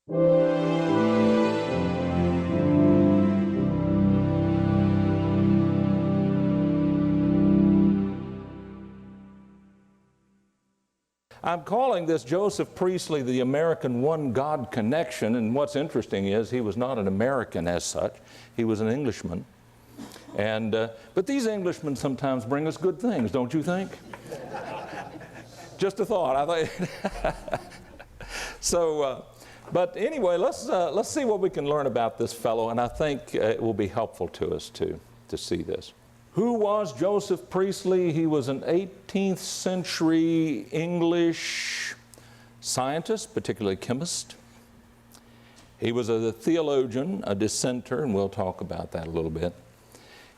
I'm calling this Joseph Priestley the American one-God connection, and what's interesting is he was not an American as such. He was an Englishman. But these Englishmen sometimes bring us good things, don't you think? Just a thought. I thought. But anyway, let's see what we can learn about this fellow, and I think it will be helpful to us to see this. Who was Joseph Priestley? He was an 18th century English scientist, particularly chemist. He was a theologian, a dissenter, and we'll talk about that a little bit.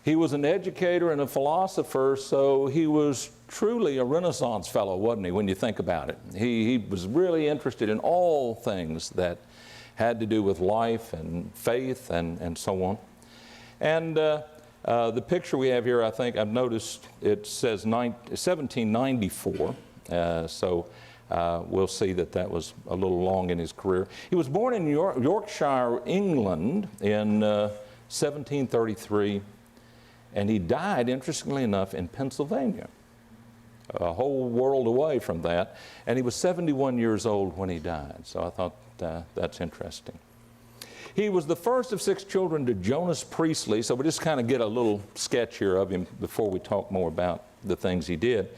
He was an educator and a philosopher, so he was truly a Renaissance fellow, wasn't he, when you think about it? He was really interested in all things that had to do with life and faith and so on. And the picture we have here, I think I've noticed it says 1794, so we'll see that was a little long in his career. He was born in Yorkshire, England in 1733, and he died, interestingly enough, in Pennsylvania, a whole world away from that, and he was 71 years old when he died, so I thought that's interesting. He was the first of 6 children to Jonas Priestley, so we'll just kind of get a little sketch here of him before we talk more about the things he did.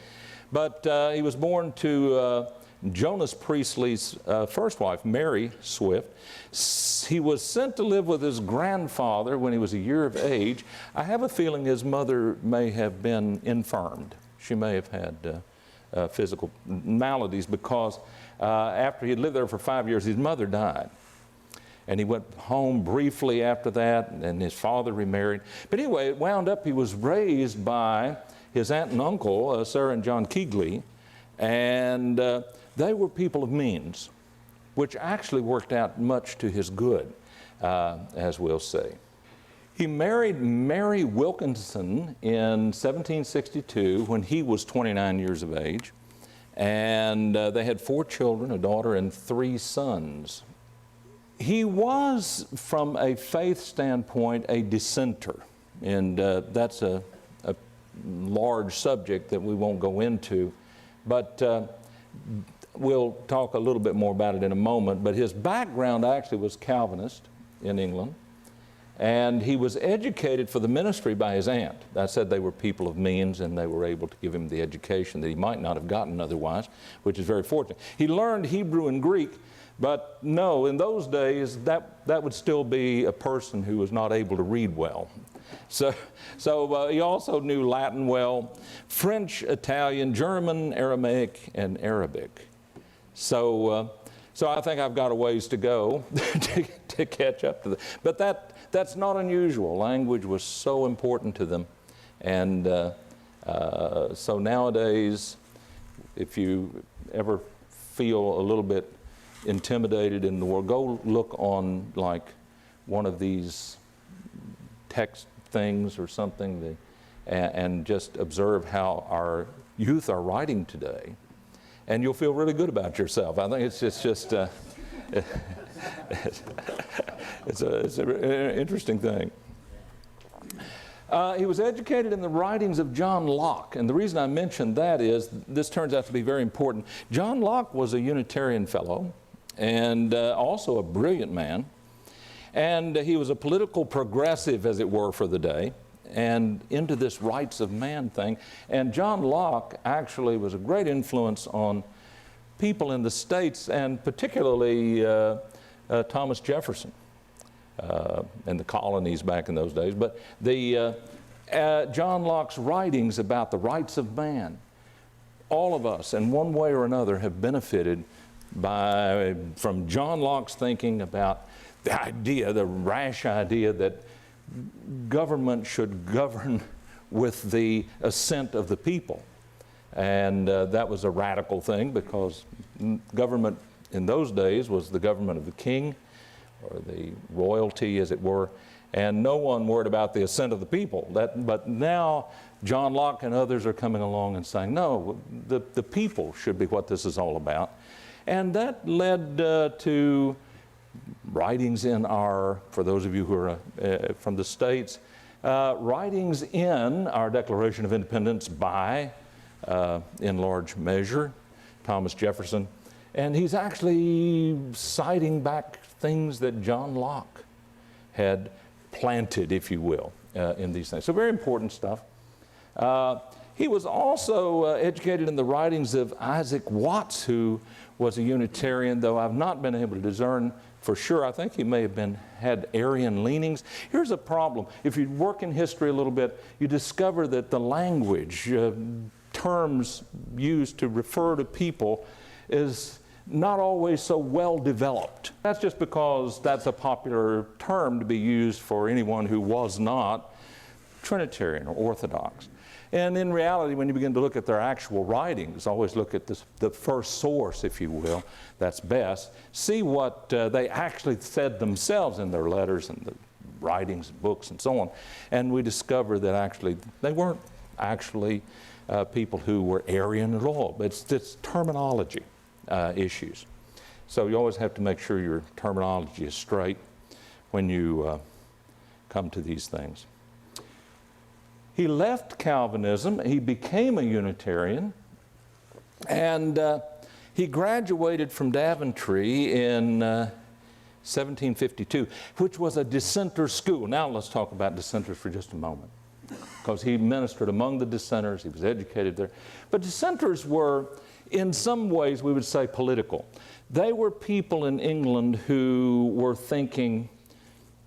But he was born to Jonas Priestley's first wife, Mary Swift. He was sent to live with his grandfather when he was a year of age. I have a feeling his mother may have been infirmed. She may have had physical maladies because after he had lived there for 5 years, his mother died. And he went home briefly after that, and his father remarried. But anyway, it wound up he was raised by his aunt and uncle, Sarah and John Keighley, and they were people of means, which actually worked out much to his good, as we'll see. He married Mary Wilkinson in 1762 when he was 29 years of age, and they had 4 children, a daughter and 3 sons. He was, from a faith standpoint, a dissenter, and that's a large subject that we won't go into, but we'll talk a little bit more about it in a moment. But his background actually was Calvinist in England, and he was educated for the ministry by his aunt. I said they were people of means, and they were able to give him the education that he might not have gotten otherwise, which is very fortunate. He learned Hebrew and Greek. But no, in those days, that would still be a person who was not able to read well. So he also knew Latin well, French, Italian, German, Aramaic, and Arabic. So I think I've got a ways to go to catch up to that. But that's not unusual. Language was so important to them. And so nowadays, if you ever feel a little bit intimidated in the world, go look on like one of these text things or something and just observe how our youth are writing today, and you'll feel really good about yourself. I think it's just it's an interesting thing. He was educated in the writings of John Locke, and the reason I mention that is this turns out to be very important. John Locke was a Unitarian fellow and also a brilliant man, and he was a political progressive, as it were, for the day, and into this rights of man thing. And John Locke actually was a great influence on people in the States, and particularly Thomas Jefferson and the colonies back in those days. But John Locke's writings about the rights of man, all of us in one way or another have benefited from John Locke's thinking about the idea, the rash idea that government should govern with the assent of the people. And that was a radical thing, because government in those days was the government of the king, or the royalty, as it were, and no one worried about the assent of the people. But now John Locke and others are coming along and saying, no, the people should be what this is all about. And that led to writings in our, for those of you who are from the States, writings in our Declaration of Independence by, in large measure, Thomas Jefferson. And he's actually citing back things that John Locke had planted, if you will, in these things. So very important stuff. He was also educated in the writings of Isaac Watts, who was a Unitarian, though I've not been able to discern for sure. I think he may have had Arian leanings. Here's a problem. If you work in history a little bit, you discover that the language, terms used to refer to people, is not always so well developed. That's just because that's a popular term to be used for anyone who was not Trinitarian or Orthodox. And in reality, when you begin to look at their actual writings, always look at the first source, if you will, that's best. See what they actually said themselves in their letters and the writings and books and so on. And we discover that actually they weren't actually people who were Arian at all. It's terminology issues. So you always have to make sure your terminology is straight when you come to these things. He left Calvinism, he became a Unitarian, and he graduated from Daventry in 1752, which was a dissenter school. Now let's talk about dissenters for just a moment, because he ministered among the dissenters, he was educated there. But dissenters were, in some ways, we would say political. They were people in England who were thinking,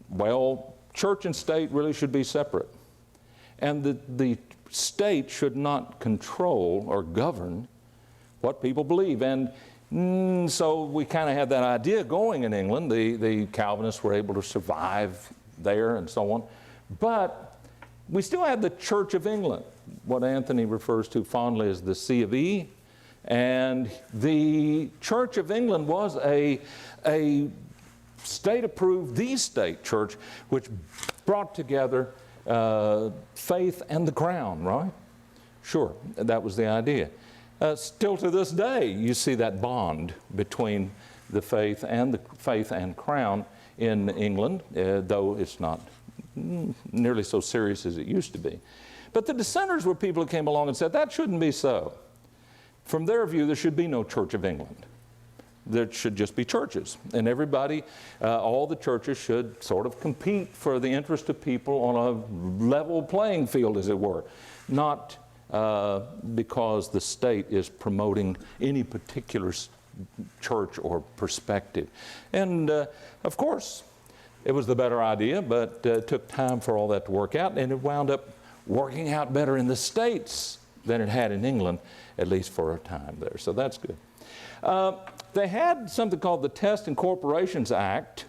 well, church and state really should be separate. And the state should not control or govern what people believe. And so we kind of had that idea going in England. The Calvinists were able to survive there and so on. But we still had the Church of England, what Anthony refers to fondly as the C of E. And the Church of England was a state-approved, the state church, which brought together faith and the crown, right? Sure, that was the idea. Still to this day, you see that bond between the faith and crown in England, though it's not nearly so serious as it used to be. But the dissenters were people who came along and said, that shouldn't be so. From their view, there should be no Church of England. There should just be churches. And everybody, all the churches should sort of compete for the interest of people on a level playing field, as it were. Not because the state is promoting any particular church or perspective. And of course, it was the better idea, but it took time for all that to work out, and it wound up working out better in the States than it had in England, at least for a time there. So that's good. They had something called the Test and Corporations Act,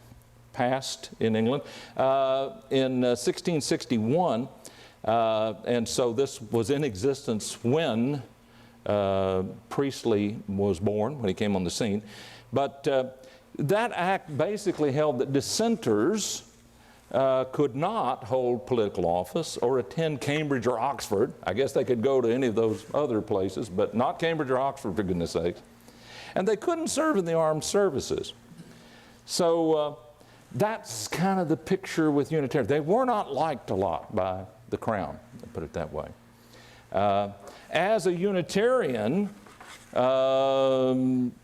passed in England in 1661. And so this was in existence when Priestley was born, when he came on the scene. But that act basically held that dissenters could not hold political office or attend Cambridge or Oxford. I guess they could go to any of those other places, but not Cambridge or Oxford, for goodness sakes. And they couldn't serve in the armed services. So that's kind of the picture with Unitarians. They were not liked a lot by the crown, to put it that way. As a Unitarian,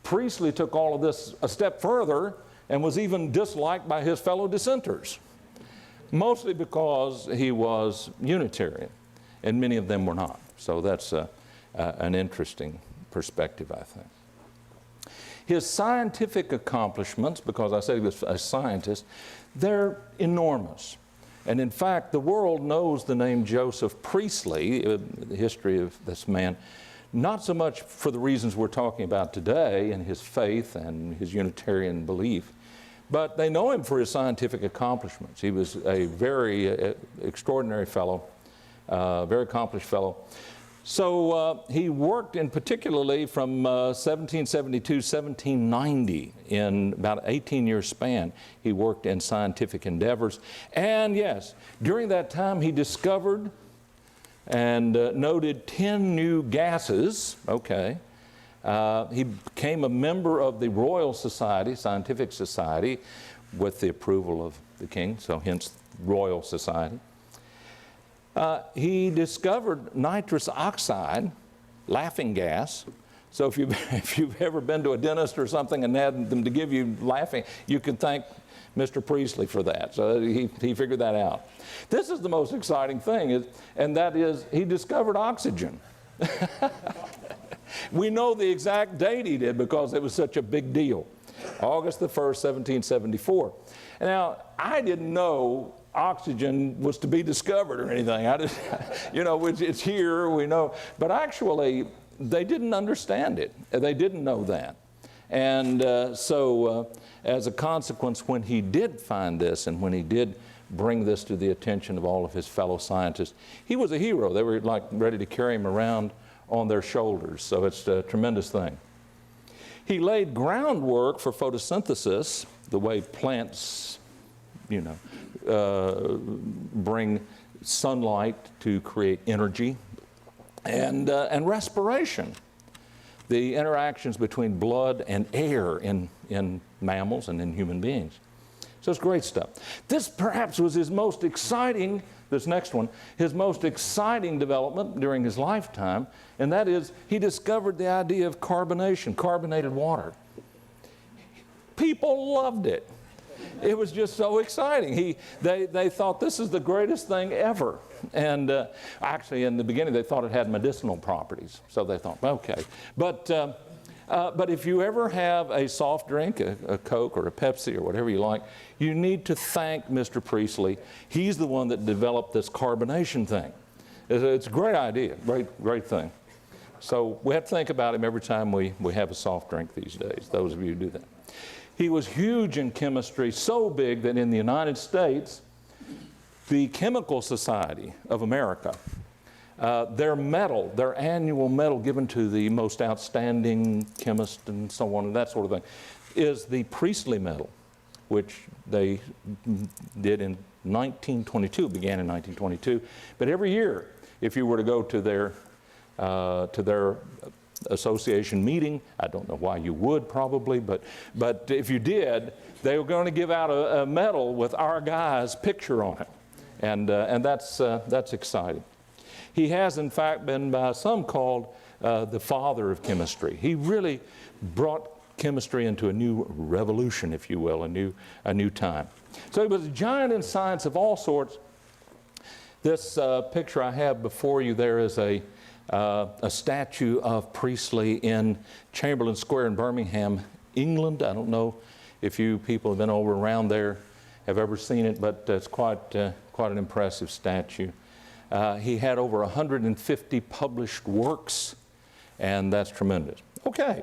Priestley took all of this a step further and was even disliked by his fellow dissenters, mostly because he was Unitarian, and many of them were not. So that's an interesting perspective, I think. His scientific accomplishments, because I said he was a scientist, they're enormous. And in fact, the world knows the name Joseph Priestley, the history of this man, not so much for the reasons we're talking about today and his faith and his Unitarian belief, but they know him for his scientific accomplishments. He was a very extraordinary fellow, very accomplished fellow. So he worked in particularly from 1772 to 1790, in about an 18-year span. He worked in scientific endeavors. And yes, during that time he discovered and noted 10 new gases. Okay. He became a member of the Royal Society, Scientific Society, with the approval of the king, so hence Royal Society. He discovered nitrous oxide, laughing gas. So if you've ever been to a dentist or something and had them to give you laughing, you can thank Mr. Priestley for that. So he figured that out. This is the most exciting thing, and that is he discovered oxygen. We know the exact date he did because it was such a big deal. August the 1st, 1774. Now, I didn't know oxygen was to be discovered or anything. I just, it's here, we know. But actually, they didn't understand it. They didn't know that. And so as a consequence, when he did find this and when he did bring this to the attention of all of his fellow scientists, he was a hero. They were like ready to carry him around on their shoulders. So it's a tremendous thing. He laid groundwork for photosynthesis, the way plants, bring sunlight to create energy, and respiration, the interactions between blood and air in mammals and in human beings. So it's great stuff. This perhaps was his most exciting, this next one, his most exciting development during his lifetime, and that is he discovered the idea of carbonation, carbonated water. People loved it. It was just so exciting. They thought this is the greatest thing ever. And actually, in the beginning, they thought it had medicinal properties. So they thought, okay. But if you ever have a soft drink, a Coke or a Pepsi or whatever you like, you need to thank Mr. Priestley. He's the one that developed this carbonation thing. It's a great idea, great thing. So we have to think about him every time we have a soft drink these days, those of you who do that. He was huge in chemistry, so big that in the United States, the Chemical Society of America, their medal, their annual medal given to the most outstanding chemist and so on and that sort of thing, is the Priestley Medal, which they did in 1922, began in 1922. But every year, if you were to go to their association meeting, I don't know why you would probably, but if you did, they were going to give out a medal with our guy's picture on it, and that's exciting. He has in fact been by some called the father of chemistry. He really brought chemistry into a new revolution, if you will, a new time. So he was a giant in science of all sorts. This picture I have before you there is a statue of Priestley in Chamberlain Square in Birmingham, England. I don't know if you people have been over around there, have ever seen it, but it's quite an impressive statue. He had over 150 published works, and that's tremendous. Okay.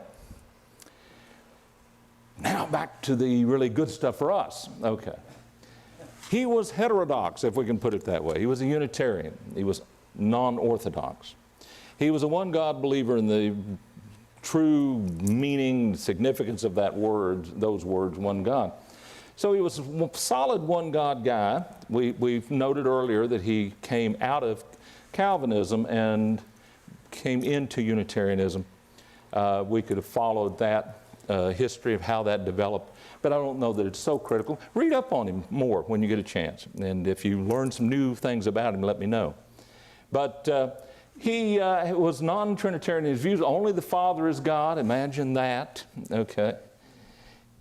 Now back to the really good stuff for us. Okay. He was heterodox, if we can put it that way. He was a Unitarian. He was non-orthodox. He was a one-God believer in the true meaning, significance of that word, those words, one God. So he was a solid one-God guy. We've noted earlier that he came out of Calvinism and came into Unitarianism. We could have followed that history of how that developed, but I don't know that it's so critical. Read up on him more when you get a chance, and if you learn some new things about him, let me know. But he was non-Trinitarian in his views. Only the Father is God. Imagine that. Okay.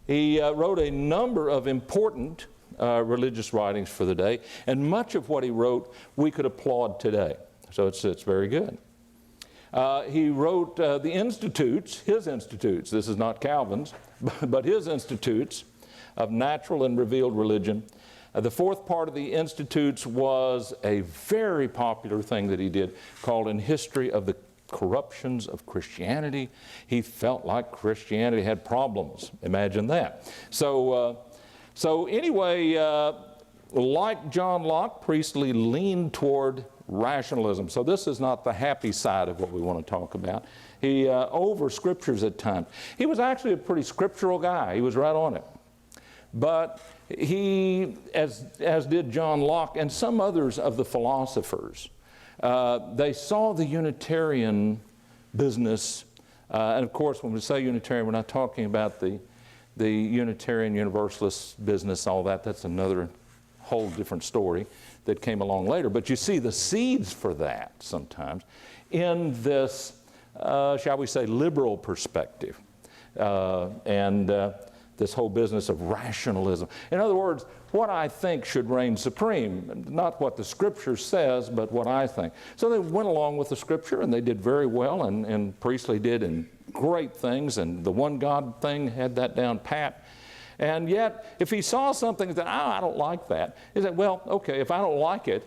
He wrote a number of important religious writings for the day, and much of what he wrote we could applaud today. So it's very good. He wrote the Institutes, his Institutes. This is not Calvin's, but his Institutes of Natural and Revealed Religion. The fourth part of the Institutes was a very popular thing that he did called An History of the Corruptions of Christianity. He felt like Christianity had problems. Imagine that. So anyway, like John Locke, Priestley leaned toward rationalism. So this is not the happy side of what we want to talk about. He over scriptures at times. He was actually a pretty scriptural guy. He was right on it. But he, as did John Locke and some others of the philosophers, they saw the Unitarian business, and of course when we say Unitarian, we're not talking about the the Unitarian Universalist business, all that, that's another whole different story that came along later. But you see the seeds for that sometimes in this, shall we say, liberal perspective. And this whole business of rationalism. In other words, what I think should reign supreme, not what the Scripture says, but what I think. So they went along with the Scripture, and they did very well, and Priestley did in great things, and the one God thing had that down pat. And yet, if he saw something that, I don't like that, he said, well, okay, if I don't like it,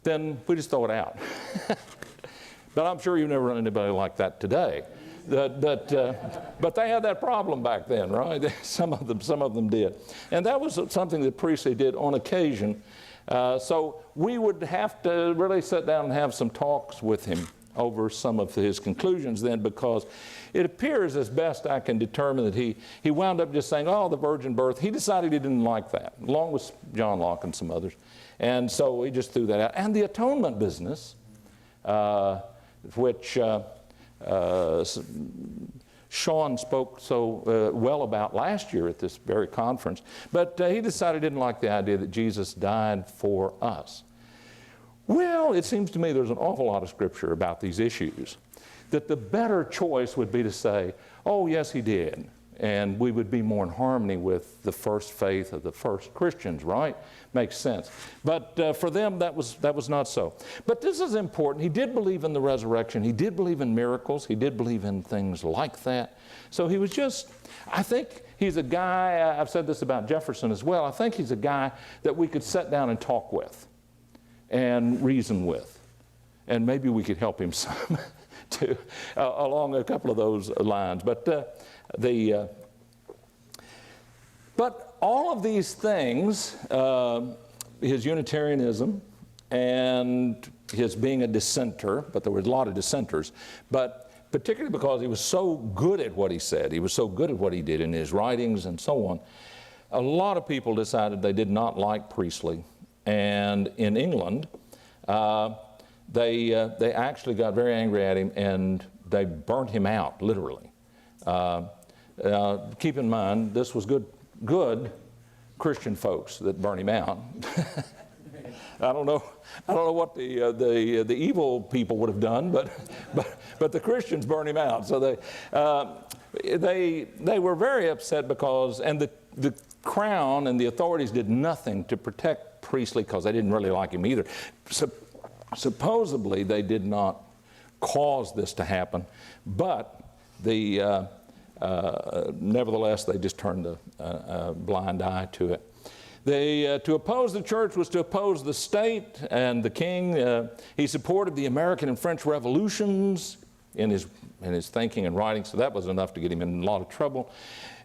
then we just throw it out. But I'm sure you've never run into anybody like that today. But they had that problem back then, right? Some of them did. And that was something that Priestley did on occasion. So we would have to really sit down and have some talks with him over some of his conclusions then, because it appears, as best I can determine, that he wound up just saying, oh, the virgin birth. He decided he didn't like that, along with John Locke and some others. And so he just threw that out. And the atonement business, which Sean spoke so well about last year at this very conference, but he decided he didn't like the idea that Jesus died for us. Well, it seems to me there's an awful lot of Scripture about these issues, that the better choice would be to say, oh, yes, he did, and we would be more in harmony with the first faith of the first Christians, right? Makes sense. But for them, that was not so. But this is important. He did believe in the resurrection. He did believe in miracles. He did believe in things like that. So he was just, I think he's a guy, I've said this about Jefferson as well, I think he's a guy that we could sit down and talk with and reason with. And maybe we could help him some along a couple of those lines. But all of these things, his Unitarianism and his being a dissenter, but there were a lot of dissenters, but particularly because he was so good at what he said, he was so good at what he did in his writings and so on, a lot of people decided they did not like Priestley. And in England, they actually got very angry at him, and they burnt him out, literally. Keep in mind, this was good Christian folks that burnt him out. I don't know what the evil people would have done, but the Christians burned him out. So they were very upset because, and the Crown and the authorities did nothing to protect Priestley because they didn't really like him either. Supposedly they did not cause this to happen, but nevertheless they just turned a blind eye to it. To oppose the church was to oppose the state and the king. He supported the American and French revolutions in his thinking and writing, so that was enough to get him in a lot of trouble.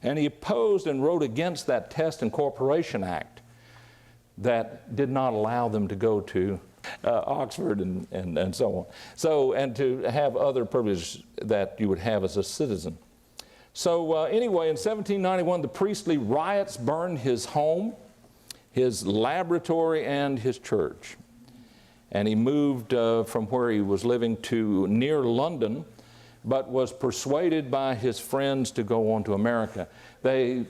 And he opposed and wrote against that Test and Corporation Act that did not allow them to go to Oxford and so on. So, and to have other privileges that you would have as a citizen. So anyway, in 1791, the Priestley riots burned his home, his laboratory, and his church. And he moved from where he was living to near London, but was persuaded by his friends to go on to America. His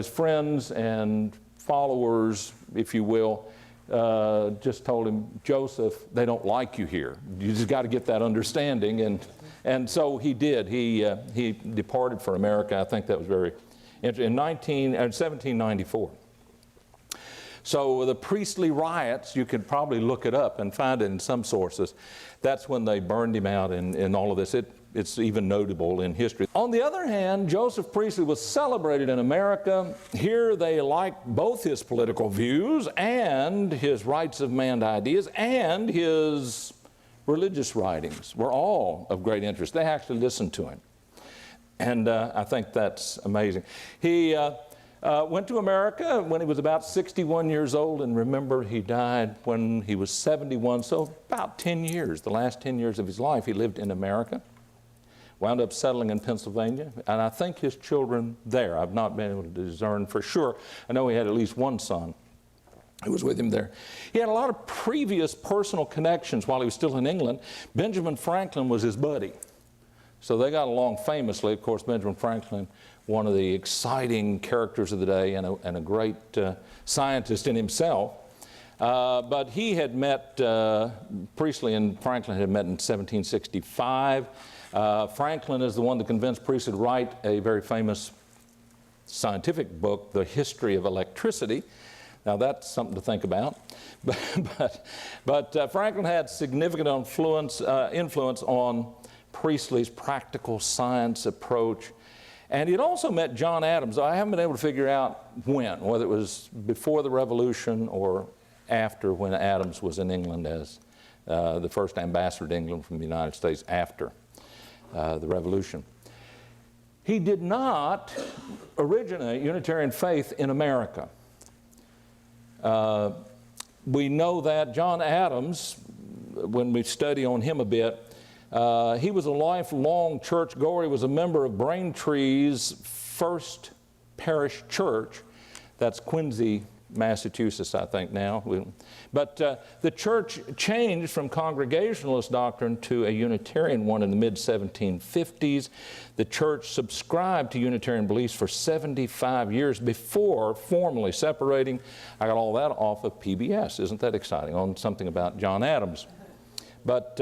friends and followers, if you will, just told him, Joseph, they don't like you here. You just got to get that understanding. And so he did. He departed for America. I think that was very interesting. In 1794. So the Priestley riots, you could probably look it up and find it in some sources. That's when they burned him out and all of this. It's even notable in history. On the other hand, Joseph Priestley was celebrated in America. Here they liked both his political views and his rights of man ideas, and his religious writings were all of great interest. They actually listened to him. And I think that's amazing. He went to America when he was about 61 years old, and remember, he died when he was 71, so about 10 years, the last 10 years of his life, he lived in America. Wound up settling in Pennsylvania, and I think his children there. I've not been able to discern for sure. I know he had at least one son who was with him there. He had a lot of previous personal connections while he was still in England. Benjamin Franklin was his buddy. So they got along famously. Of course, Benjamin Franklin one of the exciting characters of the day and a great scientist in himself. But he had met, Priestley and Franklin had met in 1765. Franklin is the one that convinced Priestley to write a very famous scientific book, The History of Electricity. Now that's something to think about. But Franklin had significant influence on Priestley's practical science approach. And he'd also met John Adams. I haven't been able to figure out when, whether it was before the Revolution or after, when Adams was in England as the first ambassador to England from the United States after the Revolution. He did not originate Unitarian faith in America. We know that John Adams, when we study on him a bit, he was a lifelong churchgoer. He was a member of Braintree's First Parish Church. That's Quincy, Massachusetts, I think now. But the church changed from Congregationalist doctrine to a Unitarian one in the mid-1750s. The church subscribed to Unitarian beliefs for 75 years before formally separating. I got all that off of PBS. Isn't that exciting? On something about John Adams. But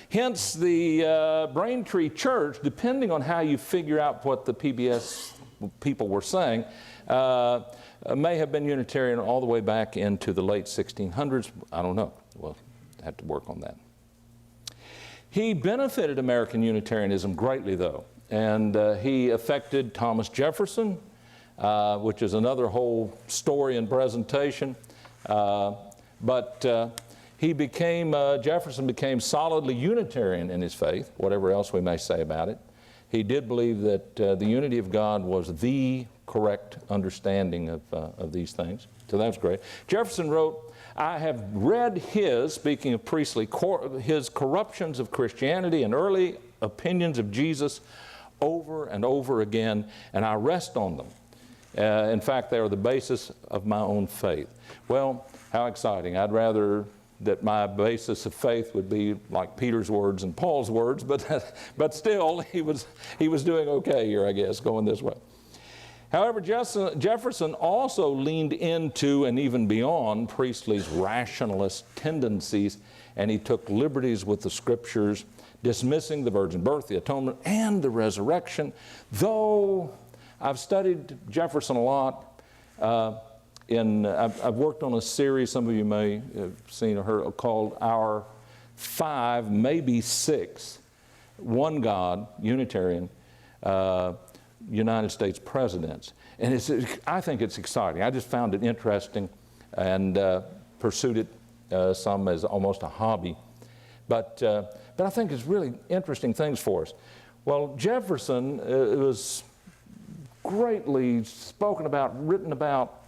hence the Braintree Church, depending on how you figure out what the PBS people were saying, may have been Unitarian all the way back into the late 1600s. I don't know. We'll have to work on that. He benefited American Unitarianism greatly, though, and he affected Thomas Jefferson, which is another whole story and presentation. Jefferson became solidly Unitarian in his faith, whatever else we may say about it. He did believe that the unity of God was the correct understanding of these things. So that's great. Jefferson wrote, I have read his, speaking of Priestley, his corruptions of Christianity and early opinions of Jesus over and over again, and I rest on them. In fact, they are the basis of my own faith. Well, how exciting. I'd rather that my basis of faith would be like Peter's words and Paul's words, but still, he was doing okay here, I guess, going this way. However, Jefferson also leaned into and even beyond Priestley's rationalist tendencies, and he took liberties with the Scriptures, dismissing the virgin birth, the atonement, and the resurrection. Though I've studied Jefferson a lot, I've worked on a series, some of you may have seen or heard, called Our 5, maybe 6, One God, Unitarian, United States Presidents. And I think it's exciting. I just found it interesting and pursued it some as almost a hobby. But I think it's really interesting things for us. Well, Jefferson was greatly spoken about, written about,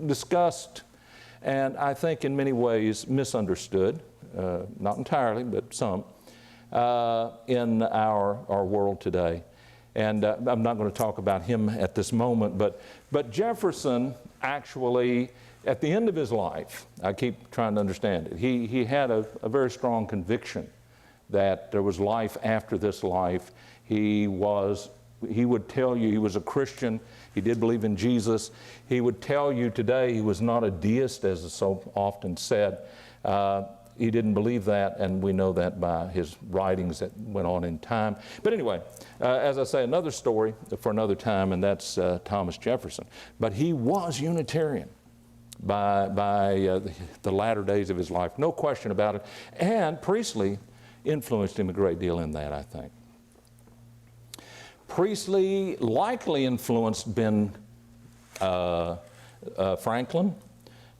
discussed, and I think in many ways misunderstood, not entirely, but some, in our world today. And I'm not going to talk about him at this moment, but Jefferson actually, at the end of his life, I keep trying to understand it, he had a very strong conviction that there was life after this life. He would tell you he was a Christian. He did believe in Jesus. He would tell you today he was not a deist, as is so often said. He didn't believe that, and we know that by his writings that went on in time. But anyway, as I say, another story for another time, and that's Thomas Jefferson. But he was Unitarian by the latter days of his life, no question about it. And Priestley influenced him a great deal in that, I think. Priestley likely influenced Ben Franklin.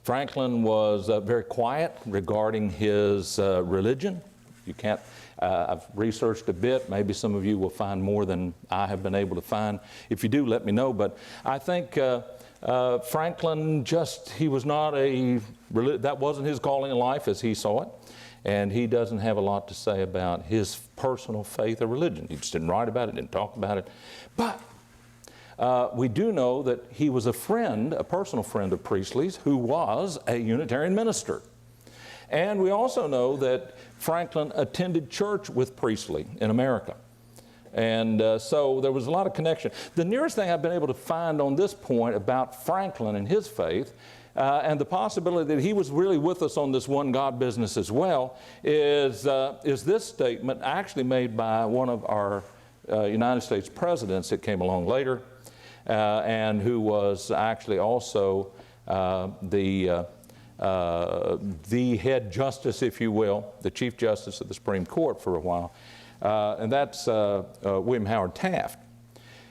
Franklin was very quiet regarding his religion. You can't, I've researched a bit. Maybe some of you will find more than I have been able to find. If you do, let me know. But I think Franklin he was not that wasn't his calling in life as he saw it. And he doesn't have a lot to say about his personal faith or religion. He just didn't write about it, didn't talk about it. But we do know that he was a personal friend of Priestley's, who was a Unitarian minister. And we also know that Franklin attended church with Priestley in America. And so there was a lot of connection. The nearest thing I've been able to find on this point about Franklin and his faith and the possibility that he was really with us on this one God business as well is this statement actually made by one of our United States presidents that came along later and who was actually also the head justice, if you will, the Chief Justice of the Supreme Court for a while, and that's William Howard Taft.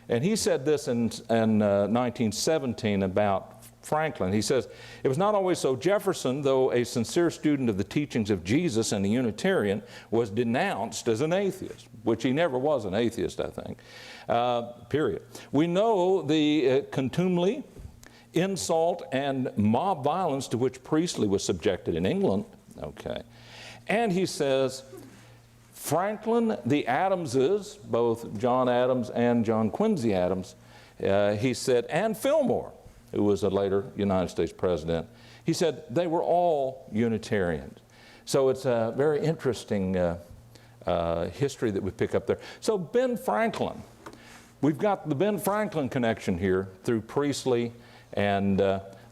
And he said this in 1917 about Franklin. He says, "It was not always so. Jefferson, though a sincere student of the teachings of Jesus and a Unitarian, was denounced as an atheist," which he never was an atheist, I think, period. "We know the contumely, insult, and mob violence to which Priestley was subjected in England." Okay. And he says, Franklin, the Adamses, both John Adams and John Quincy Adams, he said, and Fillmore, who was a later United States president, he said they were all Unitarians. So it's a very interesting history that we pick up there. So Ben Franklin, we've got the Ben Franklin connection here through Priestley, and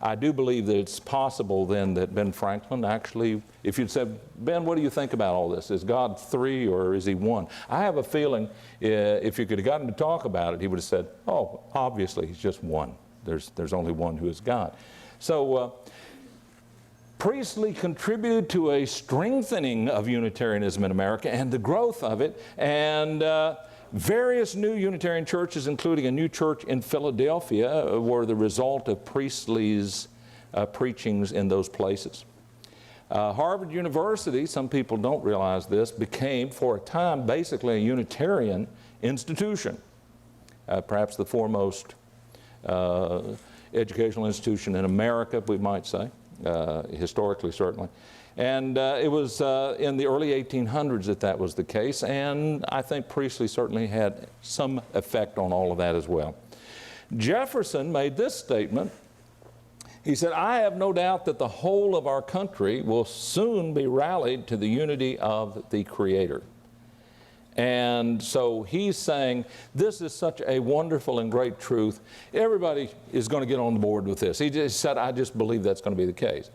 I do believe that it's possible then that Ben Franklin actually, if you'd said, Ben, what do you think about all this? Is God three or is he one? I have a feeling if you could have gotten to talk about it, he would have said, oh, obviously he's just one. There's only one who is God. So Priestley contributed to a strengthening of Unitarianism in America and the growth of it, and various new Unitarian churches, including a new church in Philadelphia, were the result of Priestley's preachings in those places. Harvard University, some people don't realize this, became for a time basically a Unitarian institution, perhaps the foremost educational institution in America, we might say, historically certainly. And it was in the early 1800s that was the case, and I think Priestley certainly had some effect on all of that as well. Jefferson made this statement. He said, "I have no doubt that the whole of our country will soon be rallied to the unity of the Creator." And so he's saying, this is such a wonderful and great truth. Everybody is going to get on board with this. He just said, I just believe that's going to be the case.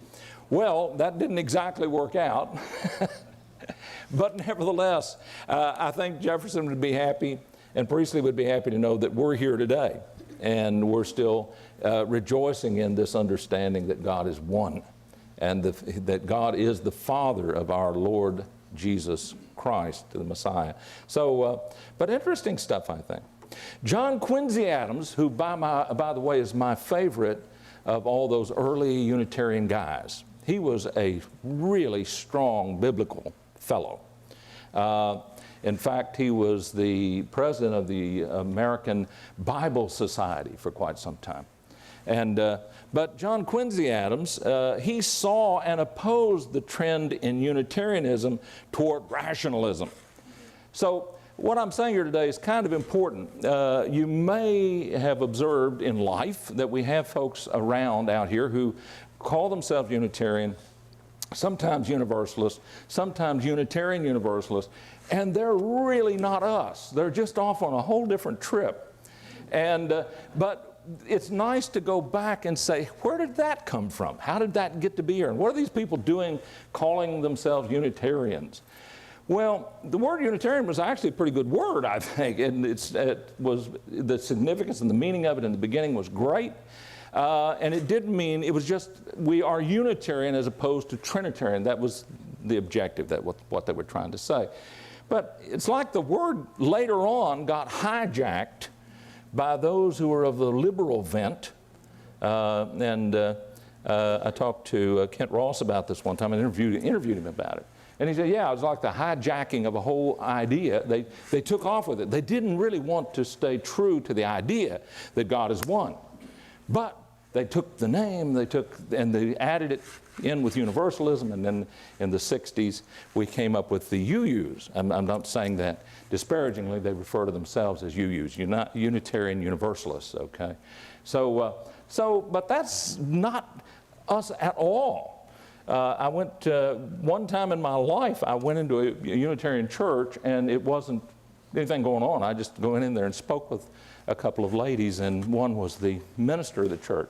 Well, that didn't exactly work out. But nevertheless, I think Jefferson would be happy and Priestley would be happy to know that we're here today. And we're still rejoicing in this understanding that God is one. And that God is the Father of our Lord Jesus Christ, the Messiah. So, but interesting stuff, I think. John Quincy Adams, who by the way is my favorite of all those early Unitarian guys. He was a really strong biblical fellow. In fact, he was the president of the American Bible Society for quite some time. And, but John Quincy Adams, he saw and opposed the trend in Unitarianism toward rationalism. So what I'm saying here today is kind of important. You may have observed in life that we have folks around out here who call themselves Unitarian, sometimes Universalist, sometimes Unitarian Universalist, and they're really not us. They're just off on a whole different trip. And, but it's nice to go back and say, where did that come from? How did that get to be here? And what are these people doing calling themselves Unitarians? Well, the word Unitarian was actually a pretty good word, I think, and it was the significance and the meaning of it in the beginning was great. And it didn't mean, it was just, we are Unitarian as opposed to Trinitarian. That was the objective, what they were trying to say. But it's like the word later on got hijacked by those who were of the liberal bent. I talked to Kent Ross about this one time and interviewed him about it. And he said, yeah, it was like the hijacking of a whole idea. They took off with it. They didn't really want to stay true to the idea that God is one. But they took the name, and they added it in with universalism, and then in the 60s we came up with the UUs. I'm not saying that disparagingly. They refer to themselves as UUs, Unitarian Universalists, okay? But that's not us at all. I went, one time in my life, I went into a Unitarian church, and it wasn't anything going on. I just went in there and spoke with a couple of ladies, and one was the minister of the church.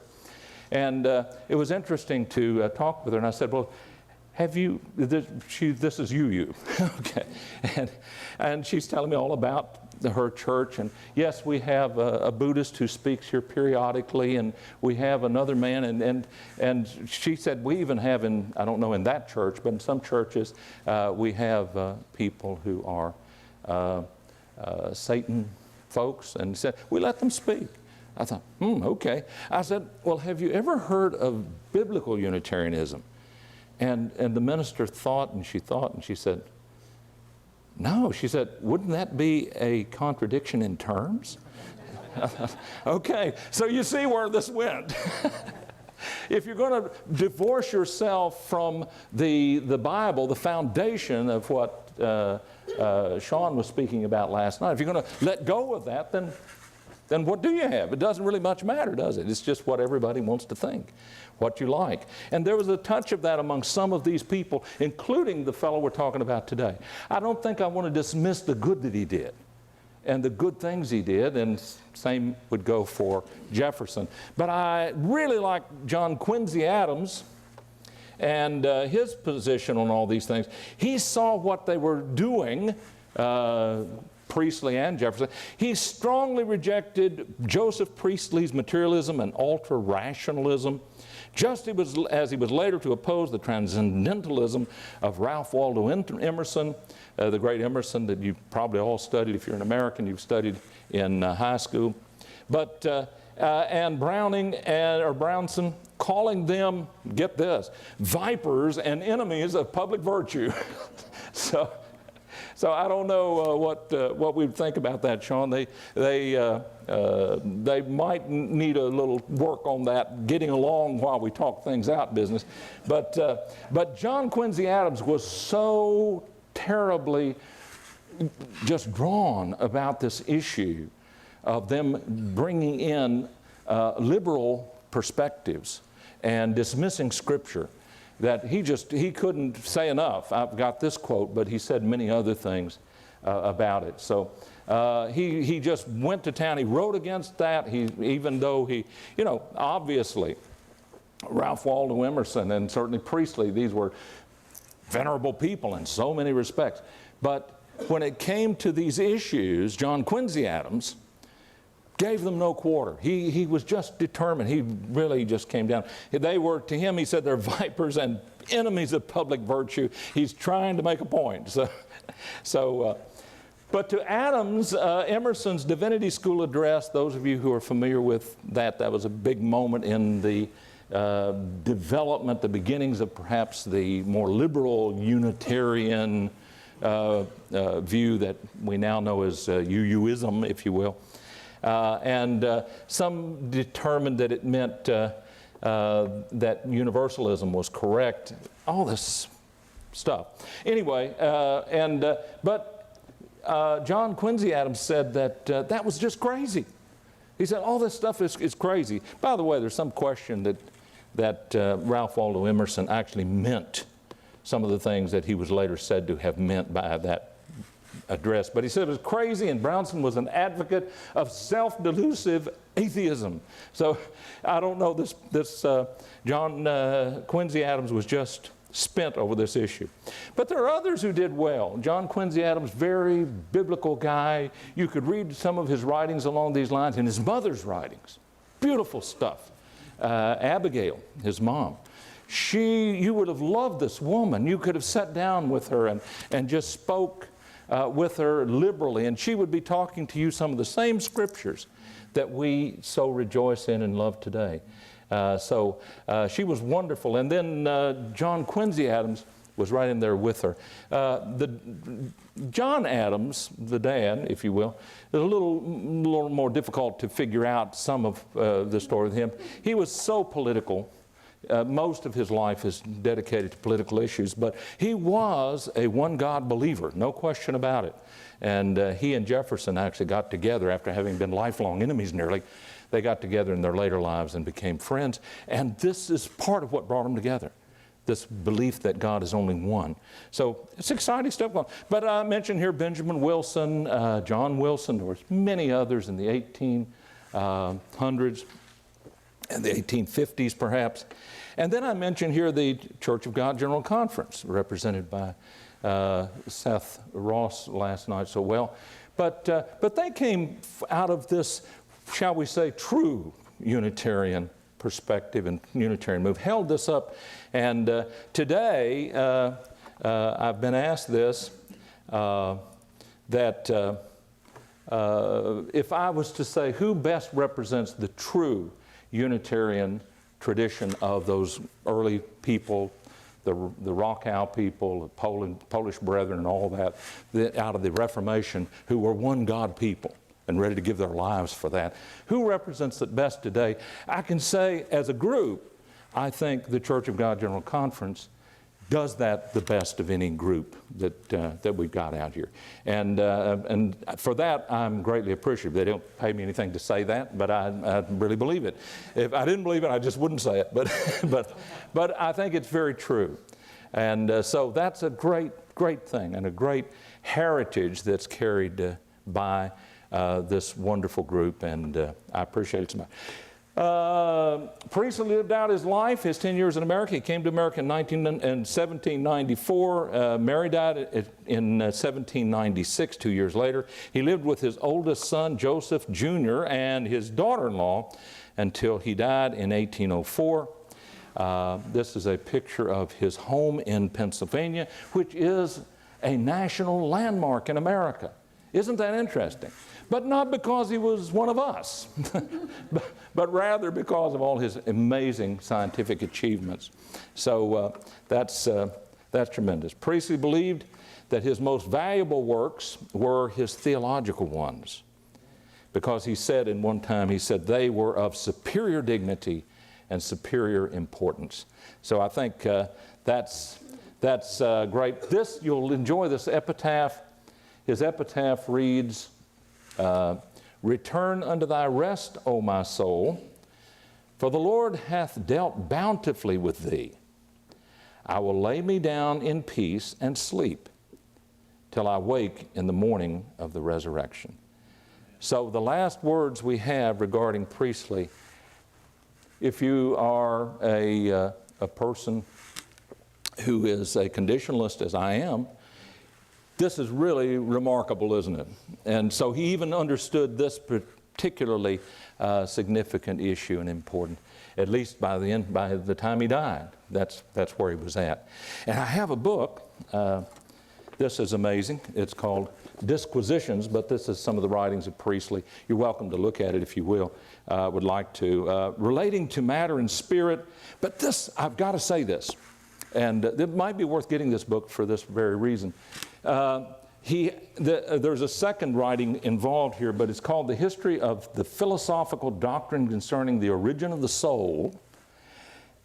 And it was interesting to talk with her, and I said, well, have you, this is you. Okay. And she's telling me all about her church, and yes, we have a Buddhist who speaks here periodically, and we have another man, and she said we even have in, I don't know in that church, but in some churches we have people who are Satan folks, and said we let them speak. I thought, okay. I said, well, have you ever heard of biblical Unitarianism? And the minister thought, and she said, no. She said, wouldn't that be a contradiction in terms? Okay, so you see where this went. If you're going to divorce yourself from the Bible, the foundation of what Sean was speaking about last night, if you're going to let go of that, then what do you have? It doesn't really much matter, does it? It's just what everybody wants to think, what you like. And there was a touch of that among some of these people, including the fellow we're talking about today. I don't think I want to dismiss the good that he did and the good things he did, and same would go for Jefferson. But I really like John Quincy Adams and his position on all these things. He saw what they were doing, Priestley and Jefferson. He strongly rejected Joseph Priestley's materialism and ultra-rationalism, just as he was later to oppose the transcendentalism of Ralph Waldo Emerson, the great Emerson that you probably all studied. If you're an American, you've studied in high school. But, and Browning or Brownson, calling them, get this, vipers and enemies of public virtue. So I don't know what we think about that, Sean. They might need a little work on that, getting along while we talk things out business. But John Quincy Adams was so terribly just drawn about this issue of them bringing in liberal perspectives and dismissing Scripture, that he couldn't say enough. I've got this quote, but he said many other things about it. So he just went to town. He wrote against that. Even though obviously Ralph Waldo Emerson and certainly Priestley, these were venerable people in so many respects. But when it came to these issues, John Quincy Adams gave them no quarter. He was just determined. He really just came down. They were, to him, he said, they're vipers and enemies of public virtue. He's trying to make a point. But to Adams, Emerson's Divinity School address, those of you who are familiar with that, that was a big moment in the development, the beginnings of perhaps the more liberal Unitarian view that we now know as UUism, if you will. And some determined that it meant that universalism was correct, all this stuff. Anyway, but John Quincy Adams said that that was just crazy. He said all this stuff is crazy. By the way, there's some question that Ralph Waldo Emerson actually meant some of the things that he was later said to have meant by that address. But he said it was crazy, and Brownson was an advocate of self-delusive atheism. So I don't know, this John Quincy Adams was just spent over this issue. But there are others who did well. John Quincy Adams, very biblical guy. You could read some of his writings along these lines, and his mother's writings. Beautiful stuff. Abigail, his mom. You would have loved this woman. You could have sat down with her and just spoke with her liberally, and she would be talking to you some of the same scriptures that we so rejoice in and love today. So she was wonderful. And then John Quincy Adams was right in there with her. John Adams, the dad, if you will, is a little more difficult to figure out some of the story with him. He was so political. Most of his life is dedicated to political issues, but he was a one-God believer, no question about it. And he and Jefferson actually got together after having been lifelong enemies nearly. They got together in their later lives and became friends. And this is part of what brought them together. this belief that God is only one. So it's exciting stuff going on. But I mentioned here Benjamin Wilson, John Wilson. There were many others in the 1800s and the 1850s perhaps. And then I mentioned here the Church of God General Conference, represented by Seth Ross last night so well. But they came out of this, shall we say, true Unitarian perspective and Unitarian move, held this up. And today, I've been asked this, that if I was to say who best represents the true Unitarian tradition of those early people, the Rockow people, the Polish brethren and all that, out of the Reformation, who were one God people and ready to give their lives for that. Who represents it best today? I can say as a group, I think the Church of God General Conference does that the best of any group that we've got out here. And for that, I'm greatly appreciative. They don't pay me anything to say that, but I really believe it. If I didn't believe it, I just wouldn't say it. But I think it's very true. And so that's a great thing and a great heritage that's carried by this wonderful group, and I appreciate it so much. Priestley lived out his life, his 10 years in America. He came to America in 1794. Mary died in 1796, 2 years later. He lived with his oldest son, Joseph Jr., and his daughter-in-law until he died in 1804. This is a picture of his home in Pennsylvania, which is a national landmark in America. Isn't that interesting? But not because he was one of us, but rather because of all his amazing scientific achievements. So that's tremendous. Priestley believed that his most valuable works were his theological ones, because he said in one time, he said they were of superior dignity and superior importance. So I think that's great. You'll enjoy this epitaph. His epitaph reads, "Return unto thy rest, O my soul, for the Lord hath dealt bountifully with thee. I will lay me down in peace and sleep till I wake in the morning of the resurrection." So the last words we have regarding Priestley, if you are a person who is a conditionalist, as I am, this is really remarkable, isn't it? And so he even understood this particularly significant issue and important, at least by the time he died. That's where he was at. And I have a book. This is amazing. It's called Disquisitions, but this is some of the writings of Priestley. You're welcome to look at it if you will, would like to. Relating to matter and spirit. But this, I've got to say this, and it might be worth getting this book for this very reason. There's a second writing involved here, but it's called The History of the Philosophical Doctrine Concerning the Origin of the Soul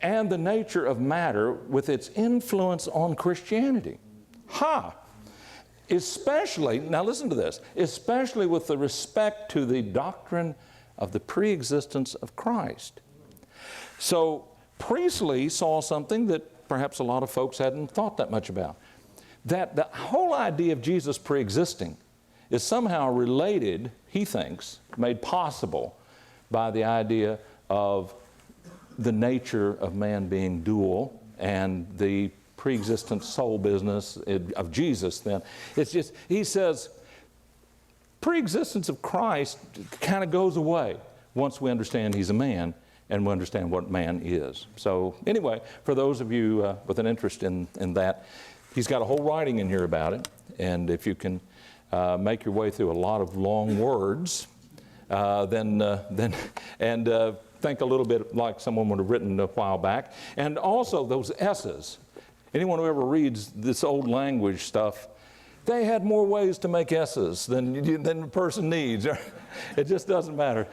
and the Nature of Matter with its Influence on Christianity. Especially, now listen to this, especially with the respect to the doctrine of the pre-existence of Christ. So Priestley saw something that perhaps a lot of folks hadn't thought that much about. That the whole idea of Jesus pre-existing is somehow related, he thinks, made possible by the idea of the nature of man being dual and the pre-existent soul business of Jesus then. It's just, he says, pre-existence of Christ kind of goes away once we understand he's a man and we understand what man is. So anyway, for those of you with an interest in that, he's got a whole writing in here about it, and if you can make your way through a lot of long words, then think a little bit like someone would have written a while back. And also those S's. Anyone who ever reads this old language stuff, they had more ways to make S's than a person needs. It just doesn't matter.